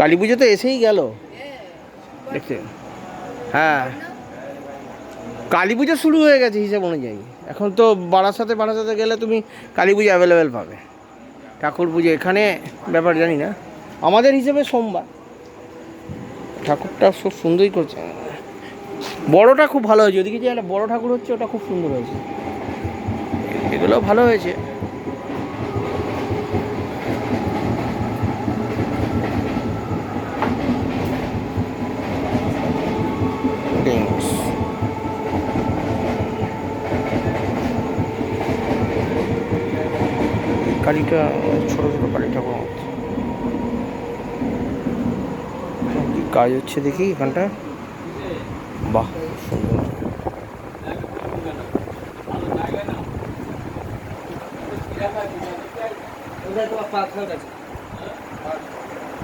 কালী পুজো তো এসেই গেল দেখতে। হ্যাঁ, কালী পুজো শুরু হয়ে গেছে হিসাব অনুযায়ী। এখন তো বারাসাতে গেলে তুমি কালী পুজো অ্যাভেলেবেল পাবে। ঠাকুর পুজো এখানে ব্যাপার জানি না, আমাদের হিসেবে সোমবার। ঠাকুরটা খুব সুন্দরই করছে, বড়টা খুব ভালো হয়েছে। ওদিকে যে একটা বড় ঠাকুর হচ্ছে ওটা খুব সুন্দর হয়েছে, এগুলো ভালো হয়েছে। কালীটা ছোটো ছোটো কালী ঠাকুর কাজ হচ্ছে দেখি এখানটা। বাহ, সুন্দর।